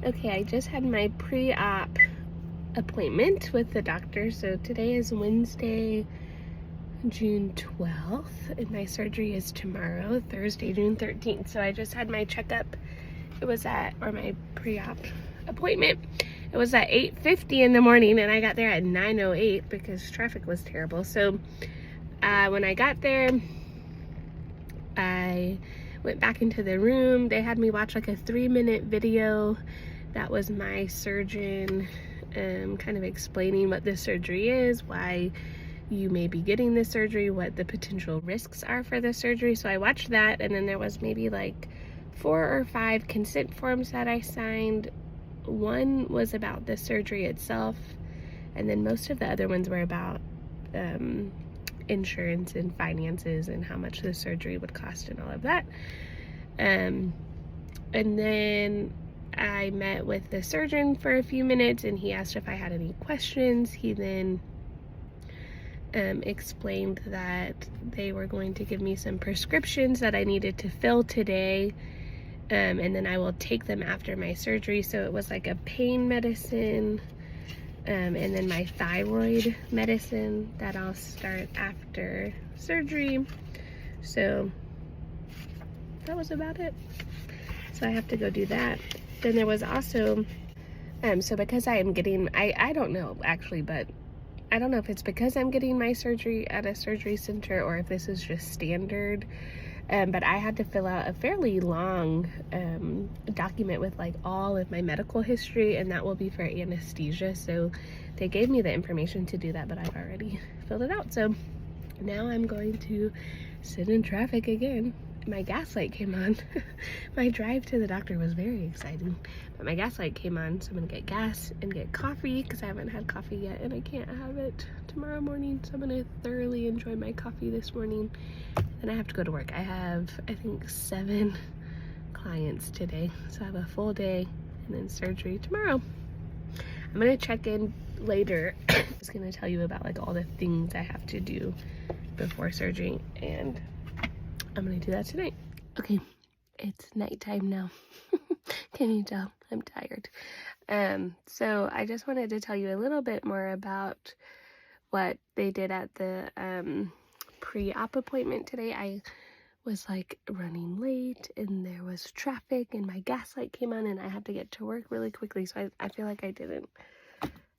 Okay, I just had my pre-op appointment with the doctor. So today is Wednesday, June 12th, and my surgery is tomorrow, Thursday, June 13th. So I just had my checkup. My pre-op appointment. It was at 8:50 in the morning, and I got there at 9:08 because traffic was terrible. So when I got there, I went back into the room. They had me watch like a 3-minute video. That was my surgeon kind of explaining what this surgery is, why you may be getting this surgery, what the potential risks are for the surgery. So I watched that, and then there was maybe like 4 or 5 consent forms that I signed. One was about the surgery itself, and then most of the other ones were about insurance and finances and how much the surgery would cost and all of that. And then I met with the surgeon for a few minutes, and he asked if I had any questions. He then explained that they were going to give me some prescriptions that I needed to fill today, and then I will take them after my surgery. So it was like a pain medicine, and then my thyroid medicine that I'll start after surgery. So that was about it. So I have to go do that. Then there was also, so because I am getting, I don't know actually, but I don't know if it's because I'm getting my surgery at a surgery center or if this is just standard. But I had to fill out a fairly long document with like all of my medical history, and that will be for anesthesia. So they gave me the information to do that, but I've already filled it out. So now I'm going to sit in traffic again. My gas light came on. My drive to the doctor was very exciting, but my gas light came on, so I'm gonna get gas and get coffee because I haven't had coffee yet, and I can't have it tomorrow morning. So I'm gonna thoroughly enjoy my coffee this morning. Then I have to go to work. I have, I think, 7 clients today, so I have a full day and then surgery tomorrow. I'm gonna check in later. I was gonna tell you about like all the things I have to do before surgery, and I'm gonna do that tonight. Okay, it's nighttime now. Can you tell? I'm tired. So I just wanted to tell you a little bit more about what they did at the pre-op appointment today. I was like running late, and there was traffic, and my gas light came on, and I had to get to work really quickly. So I feel like I didn't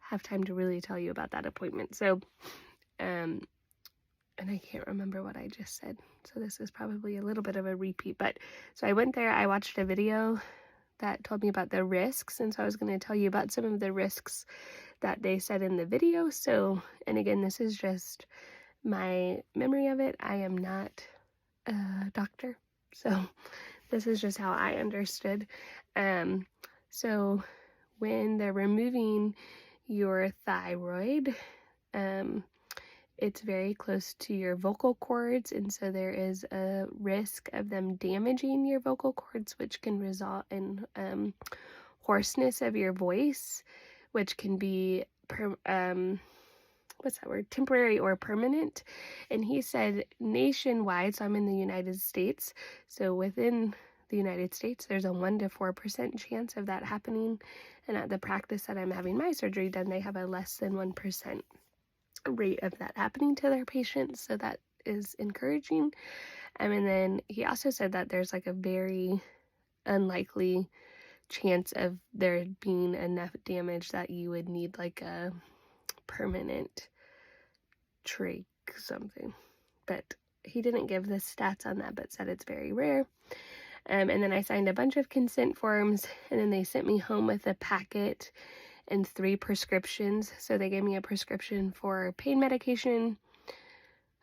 have time to really tell you about that appointment. So, and I can't remember what I just said, so this is probably a little bit of a repeat. But so I went there, I watched a video that told me about the risks, and so I was going to tell you about some of the risks that they said in the video. So, and again, this is just my memory of it. I am not a doctor, so this is just how I understood. So when they're removing your thyroid, it's very close to your vocal cords, and so there is a risk of them damaging your vocal cords, which can result in hoarseness of your voice, which can be temporary or permanent. And he said nationwide, so I'm in the United States, so within the United States, there's a 1 to 4% chance of that happening. And at the practice that I'm having my surgery done, they have a less than 1% rate of that happening to their patients, so that is encouraging. And then he also said that there's like a very unlikely chance of there being enough damage that you would need like a permanent trach something, but he didn't give the stats on that, but said it's very rare. And then I signed a bunch of consent forms, and then they sent me home with a packet and 3 prescriptions. So they gave me a prescription for pain medication,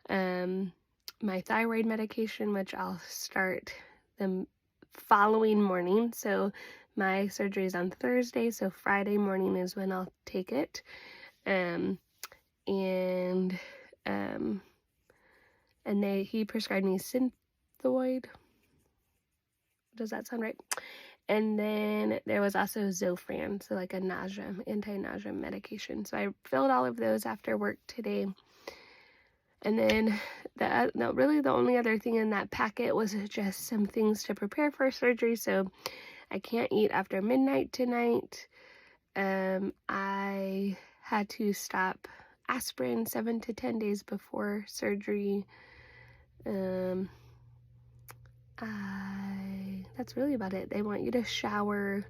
my thyroid medication, which I'll start the following morning. So my surgery is on Thursday, so Friday morning is when I'll take it. He prescribed me Thyroid. Does that sound right? And then there was also Zofran, so like a anti-nausea medication. So I filled all of those after work today. And then the only other thing in that packet was just some things to prepare for surgery. So I can't eat after midnight tonight. I had to stop aspirin 7 to 10 days before surgery. That's really about it. They want you to shower.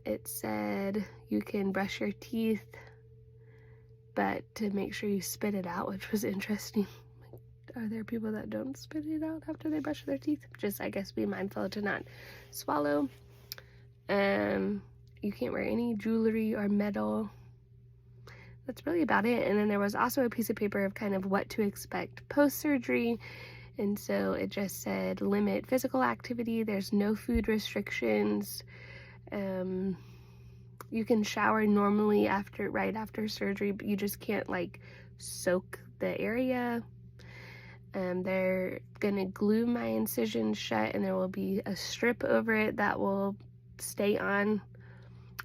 It said you can brush your teeth, but to make sure you spit it out, which was interesting. Are there people that don't spit it out after they brush their teeth? Just, I guess, be mindful to not swallow. You can't wear any jewelry or metal. That's really about it. And then there was also a piece of paper of kind of what to expect post-surgery. And so it just said limit physical activity. There's no food restrictions. You can shower normally right after surgery, but you just can't like soak the area. They're gonna glue my incision shut, and there will be a strip over it that will stay on,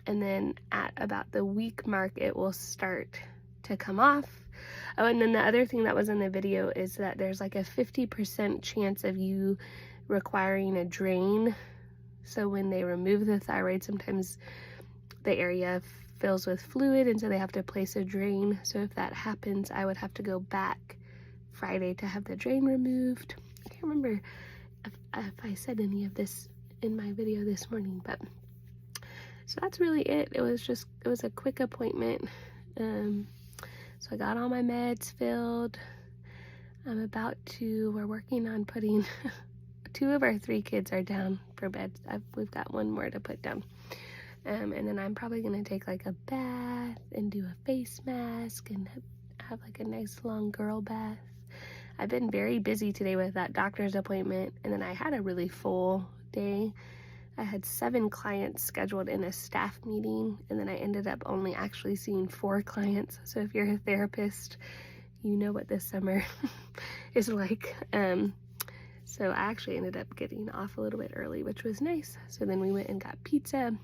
and then at about the week mark it will start to come off. Oh, and then the other thing that was in the video is that there's like a 50% chance of you requiring a drain. So when they remove the thyroid, sometimes the area fills with fluid, and so they have to place a drain. So if that happens, I would have to go back Friday to have the drain removed. I can't remember if I said any of this in my video this morning, but so that's really it. It was a quick appointment. So I got all my meds filled. We're working on putting 2 of our 3 kids are down for bed. We've got 1 more to put down. And then I'm probably gonna take like a bath and do a face mask and have like a nice long girl bath. I've been very busy today with that doctor's appointment, and then I had a really full day. I had 7 clients scheduled in a staff meeting, and then I ended up only actually seeing 4 clients. So if you're a therapist, you know what this summer is like. So I actually ended up getting off a little bit early, which was nice. So then we went and got pizza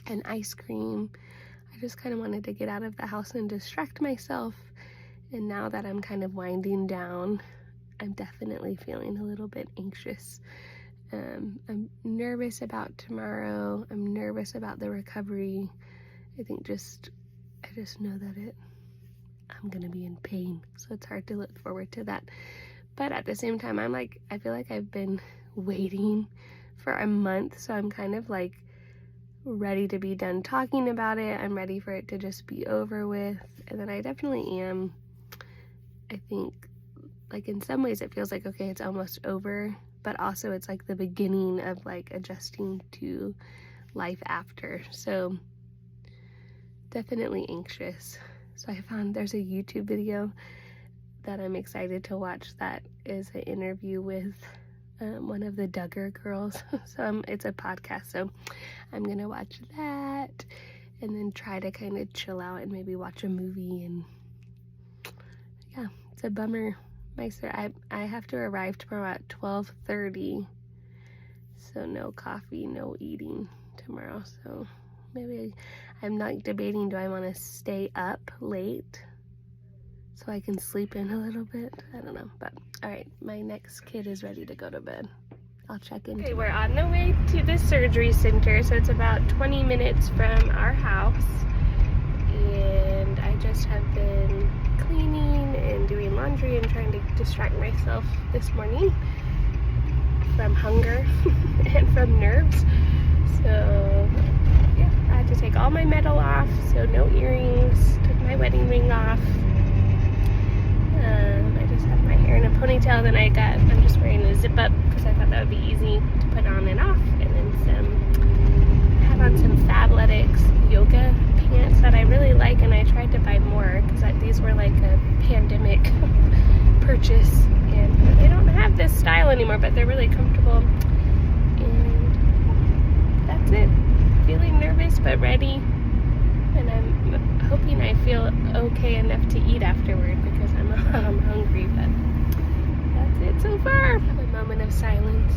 and ice cream. I just kind of wanted to get out of the house and distract myself. And now that I'm kind of winding down, I'm definitely feeling a little bit anxious. I'm nervous about tomorrow. I'm nervous about the recovery. I just know that I'm gonna be in pain, so it's hard to look forward to that. But at the same time, I feel like I've been waiting for a month, so I'm kind of like ready to be done talking about it. I'm ready for it to just be over with. And then I definitely am. I think, like, in some ways it feels like, okay, it's almost over, but also it's like the beginning of like adjusting to life after. So definitely anxious. So I found there's a YouTube video that I'm excited to watch that is an interview with one of the Duggar girls. So it's a podcast, so I'm gonna watch that and then try to kind of chill out and maybe watch a movie. And yeah, it's a bummer. I have to arrive tomorrow at 12:30, so no coffee, no eating tomorrow. So maybe I'm not debating, do I want to stay up late so I can sleep in a little bit? I don't know, but all right, my next kid is ready to go to bed. I'll check in. Okay, we're on the way to the surgery center, so it's about 20 minutes from our house, and I just have been cleaning and doing laundry and trying to distract myself this morning from hunger and from nerves. So yeah, I had to take all my metal off, so no earrings, took my wedding ring off. I just have my hair in a ponytail, then I'm just wearing a zip up because I thought that would be easy to put on and off. And then I have on some Fabletics yoga pants that I really like, and I tried to buy more because these were like a pandemic purchase, and they don't have this style anymore, but they're really comfortable. And that's it. Feeling nervous but ready, and I'm hoping I feel okay enough to eat afterward because I'm hungry. But that's it so far. Have a moment of silence.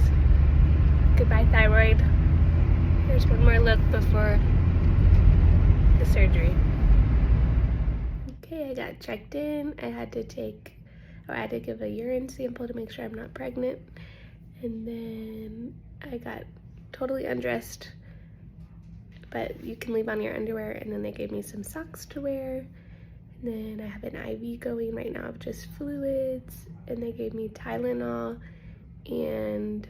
Goodbye, thyroid. Here's one more look before the surgery. Okay, I got checked in. I had to give a urine sample to make sure I'm not pregnant, and then I got totally undressed, but you can leave on your underwear. And then they gave me some socks to wear. And then I have an IV going right now of just fluids, and they gave me Tylenol and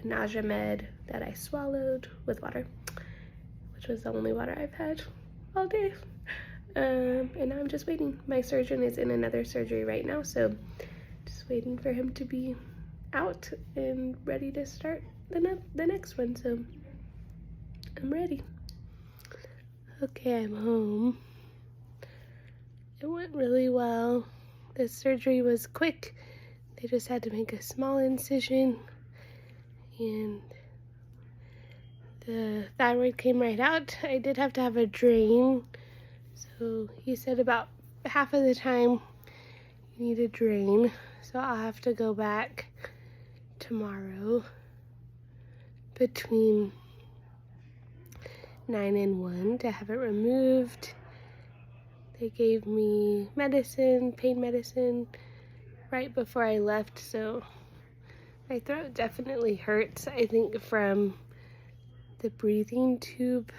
a nausea med that I swallowed with water, which was the only water I've had all day. And now I'm just waiting. My surgeon is in another surgery right now, so just waiting for him to be out and ready to start the next one. So I'm ready. Okay, I'm home. It went really well. The surgery was quick. They just had to make a small incision, and the thyroid came right out. I did have to have a drain. So he said about half of the time you need a drain. So I'll have to go back tomorrow between 9 and 1 to have it removed. They gave me medicine, pain medicine, right before I left, so my throat definitely hurts, I think, from the breathing tube,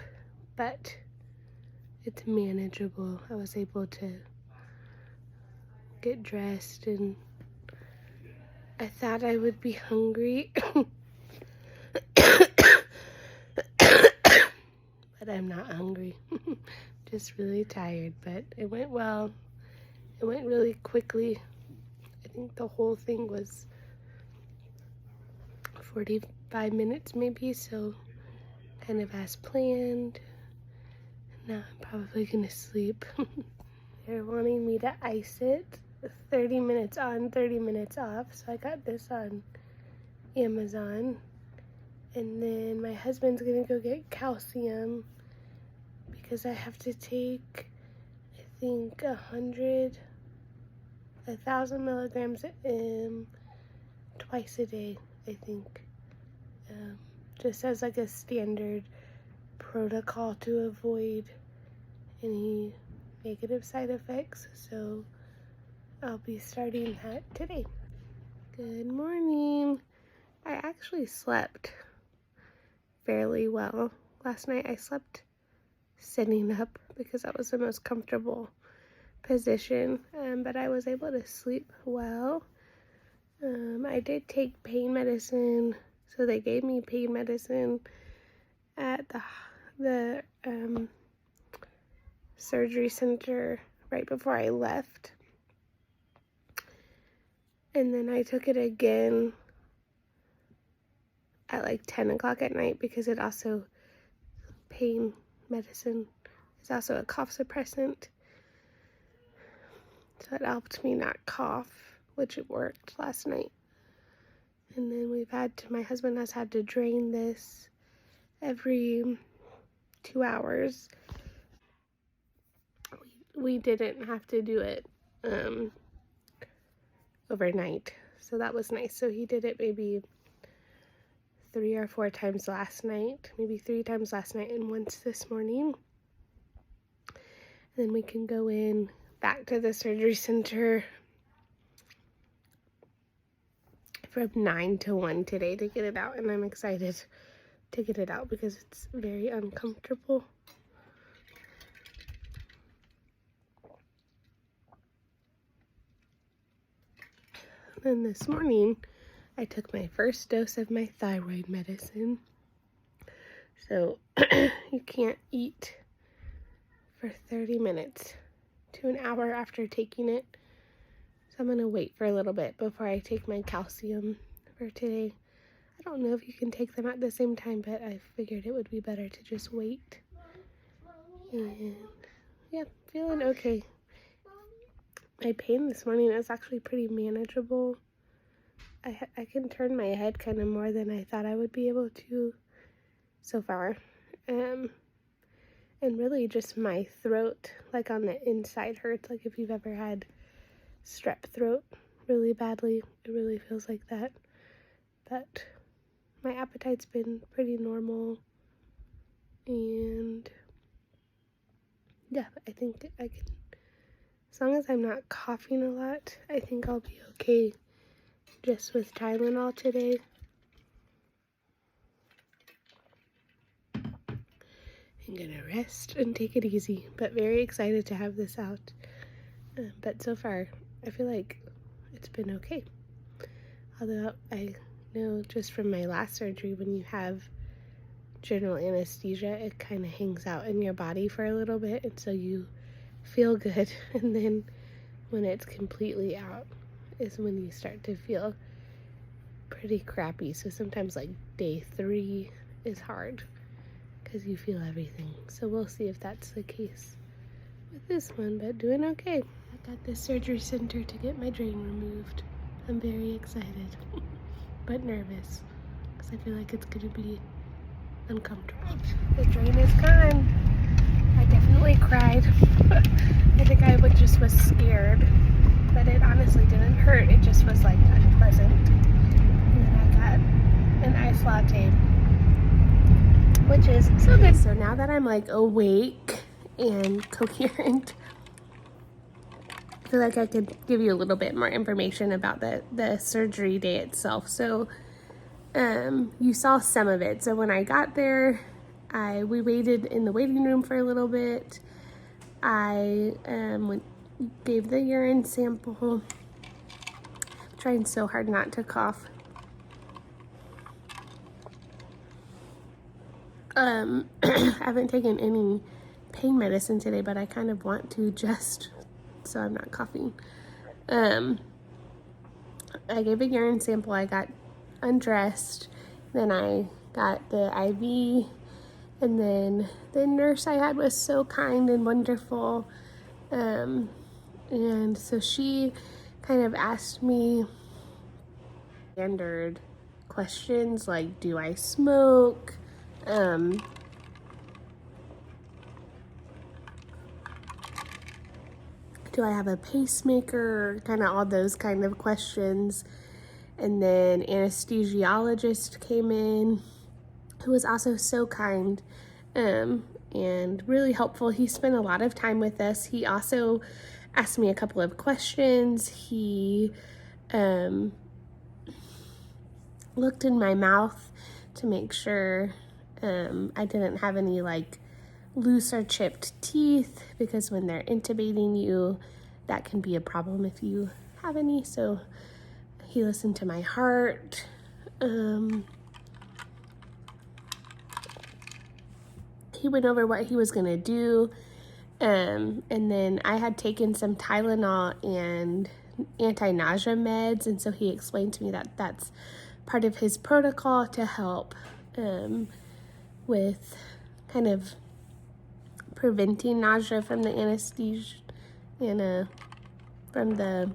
but it's manageable. I was able to get dressed, and I thought I would be hungry, but I'm not hungry. Just really tired, but it went well. It went really quickly. I think the whole thing was 45 minutes maybe, so kind of as planned. Now I'm probably gonna sleep. They're wanting me to ice it 30 minutes on, 30 minutes off, so I got this on Amazon. And then my husband's gonna go get calcium because I have to take, I think, 1,000 milligrams twice a day, I think, just as like a standard protocol to avoid any negative side effects. So I'll be starting that today. Good morning. I actually slept fairly well last night. I slept sitting up because that was the most comfortable position, but I was able to sleep well. I did take pain medicine, so they gave me pain medicine at the surgery center right before I left, and then I took it again at like 10 o'clock at night because it also, pain medicine is also a cough suppressant, so it helped me not cough, which it worked last night. And then my husband has had to drain this every 2 hours. We didn't have to do it overnight, so that was nice. So he did it maybe 3 or 4 times last night, maybe 3 times last night and once this morning. And then we can go in back to the surgery center from 9 to 1 today to get it out, and I'm excited to get it out because it's very uncomfortable. And this morning I took my first dose of my thyroid medicine. So you can't eat for 30 minutes to an hour after taking it. So I'm gonna wait for a little bit before I take my calcium for today. I don't know if you can take them at the same time, but I figured it would be better to just wait. And yeah, feeling okay. My pain this morning is actually pretty manageable. I can turn my head kind of more than I thought I would be able to so far. And really just my throat, like on the inside, hurts. Like if you've ever had strep throat really badly, it really feels like that. But my appetite's been pretty normal, and yeah, I think I can, as long as I'm not coughing a lot, I think I'll be okay just with Tylenol today. I'm gonna rest and take it easy, but very excited to have this out. But so far, I feel like it's been okay. Although I know just from my last surgery, when you have general anesthesia, it kind of hangs out in your body for a little bit, and so you feel good, and then when it's completely out is when you start to feel pretty crappy. So sometimes like day 3 is hard because you feel everything. So we'll see if that's the case with this one, but doing okay. I got the surgery center to get my drain removed. I'm very excited but nervous because I feel like it's gonna be uncomfortable. The drain is gone. I definitely cried. I think I just was scared, but it honestly didn't hurt. It just was like unpleasant. And then I got an ice latte, which is so good. So now that I'm like awake and coherent, I feel like I could give you a little bit more information about the surgery day itself. So you saw some of it. So when I got there, we waited in the waiting room for a little bit. I gave the urine sample. I'm trying so hard not to cough. I haven't taken any pain medicine today, but I kind of want to just so I'm not coughing. I gave a urine sample. I got undressed. Then I got the IV. And then the nurse I had was so kind and wonderful. And so she kind of asked me standard questions like, do I smoke? Do I have a pacemaker? Kind of all those kind of questions. And then anesthesiologist came in, who was also so kind and really helpful. He spent a lot of time with us. He also asked me a couple of questions. He looked in my mouth to make sure I didn't have any like loose or chipped teeth, because when they're intubating you, that can be a problem if you have any. So he listened to my heart. He went over what he was gonna do, and then I had taken some Tylenol and anti-nausea meds, and so he explained to me that that's part of his protocol to help with kind of preventing nausea from the anesthesia and from the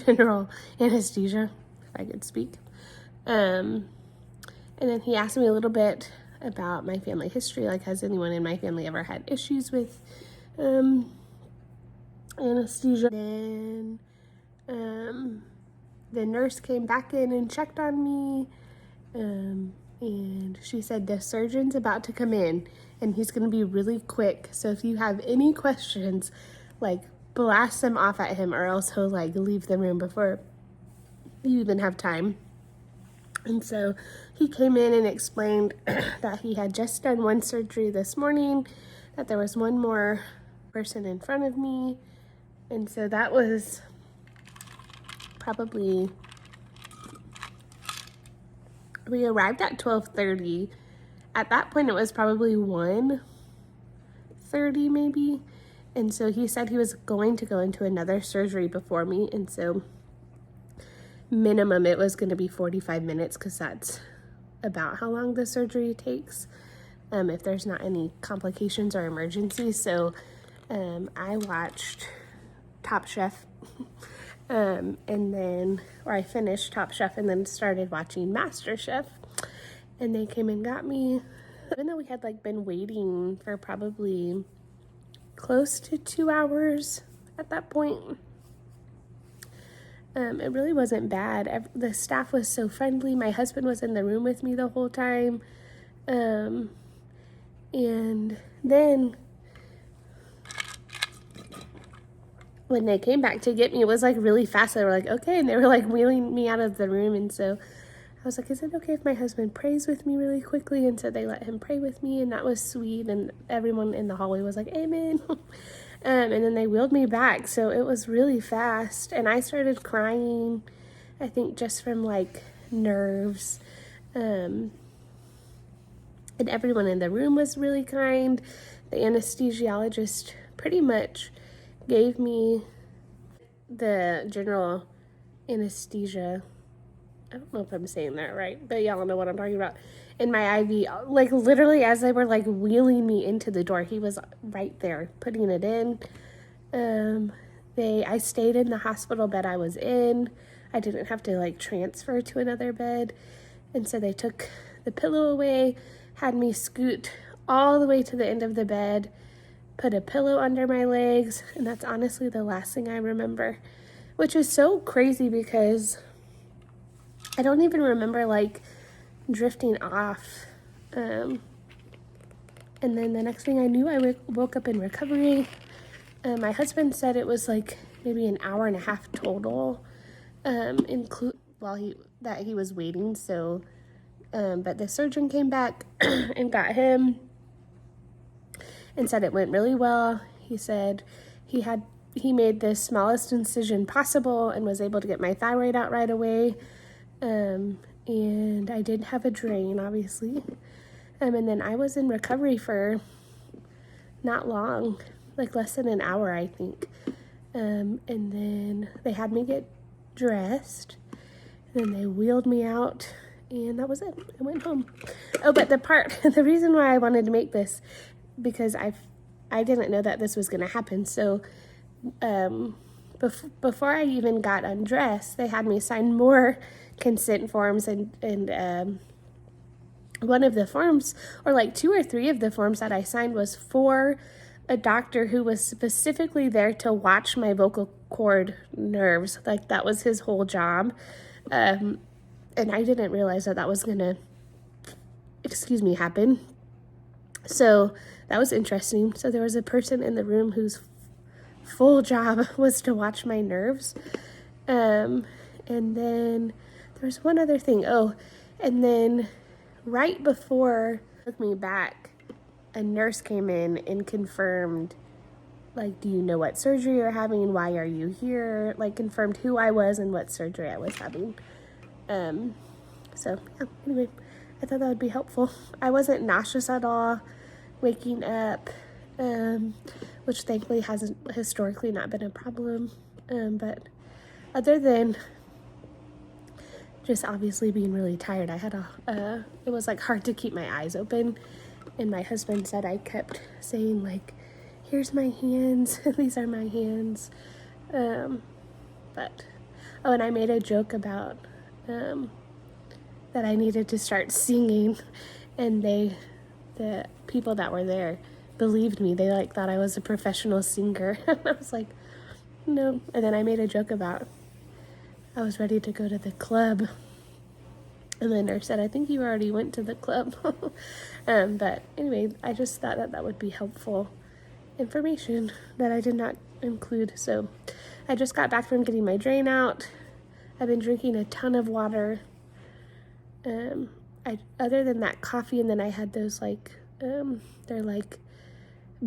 general anesthesia, if I could speak. And then he asked me a little bit about my family history, like has anyone in my family ever had issues with anesthesia. Then the nurse came back in and checked on me, and she said the surgeon's about to come in and he's going to be really quick, so if you have any questions, like blast them off at him, or else he'll like leave the room before you even have time. And so he came in and explained that he had just done one surgery this morning, that there was one more person in front of me. And so that was probably, we arrived at 12:30. At that point, it was probably 1:30 maybe. And so he said he was going to go into another surgery before me. And so minimum it was going to be 45 minutes, because that's about how long the surgery takes, if there's not any complications or emergencies. So I watched Top Chef, and then, or I finished Top Chef and then started watching Master Chef, and they came and got me. Even though we had like been waiting for probably close to 2 hours at that point, it really wasn't bad. The staff was so friendly. My husband was in the room with me the whole time. And then when they came back to get me, it was like really fast. They were like, okay. And they were like wheeling me out of the room. And so I was like, is it okay if my husband prays with me really quickly? And so they let him pray with me, and that was sweet. And everyone in the hallway was like, amen. And then they wheeled me back. So it was really fast. And I started crying, I think just from like nerves. And everyone in the room was really kind. The anesthesiologist pretty much gave me the general anesthesia. I don't know if I'm saying that right, but y'all know what I'm talking about. In my IV, like literally as they were like wheeling me into the door, he was right there putting it in. I stayed in the hospital bed I was in. I didn't have to like transfer to another bed. And so they took the pillow away, had me scoot all the way to the end of the bed, put a pillow under my legs, and that's honestly the last thing I remember, which is so crazy because I don't even remember like drifting off. And then the next thing I knew, I woke up in recovery. My husband said it was like maybe an hour and a half total, while he was waiting. So, but the surgeon came back and got him and said it went really well. He said he made the smallest incision possible and was able to get my thyroid out right away. And I did have a drain, obviously. And then I was in recovery for not long, like less than an hour, I think. And then they had me get dressed, and then they wheeled me out, and that was it. I went home. Oh, but the reason why I wanted to make this, because I didn't know that this was going to happen. So, before I even got undressed, they had me sign more consent forms, and one of the forms, or like 2 or 3 of the forms that I signed, was for a doctor who was specifically there to watch my vocal cord nerves. Like that was his whole job. And I didn't realize that was gonna, happen. So that was interesting. So there was a person in the room whose full job was to watch my nerves. And then there's one other thing. Oh, and then right before they took me back, a nurse came in and confirmed, like, do you know what surgery you're having? Why are you here? Like, confirmed who I was and what surgery I was having. So, yeah, anyway, I thought that would be helpful. I wasn't nauseous at all waking up, which thankfully hasn't historically not been a problem. But other than just obviously being really tired, I had it was like hard to keep my eyes open. And my husband said I kept saying like, here's my hands, these are my hands. And I made a joke about that I needed to start singing, and the people that were there believed me. They like thought I was a professional singer. I was like, no. And then I made a joke about I was ready to go to the club. And the nurse said, I think you already went to the club. But anyway, I just thought that would be helpful information that I did not include. So I just got back from getting my drain out. I've been drinking a ton of water. Other than that coffee, and then I had those like, they're like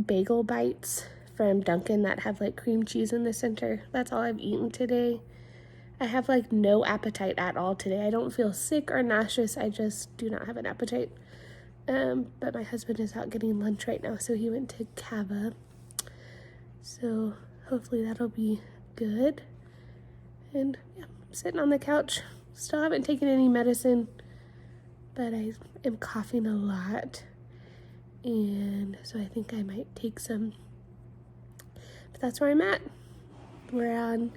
bagel bites from Dunkin' that have like cream cheese in the center. That's all I've eaten today. I have like no appetite at all today. I don't feel sick or nauseous. I just do not have an appetite. But my husband is out getting lunch right now, so he went to Cava. So hopefully that'll be good. And yeah, I'm sitting on the couch. Still haven't taken any medicine, but I am coughing a lot. And so I think I might take some. But that's where I'm at. We're on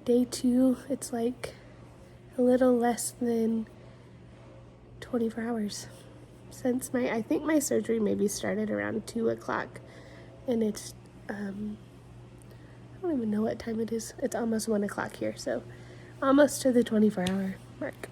day 2. It's like a little less than 24 hours since I think my surgery maybe started around 2 o'clock, and it's I don't even know what time it is. It's almost 1 o'clock here, so almost to the 24-hour mark.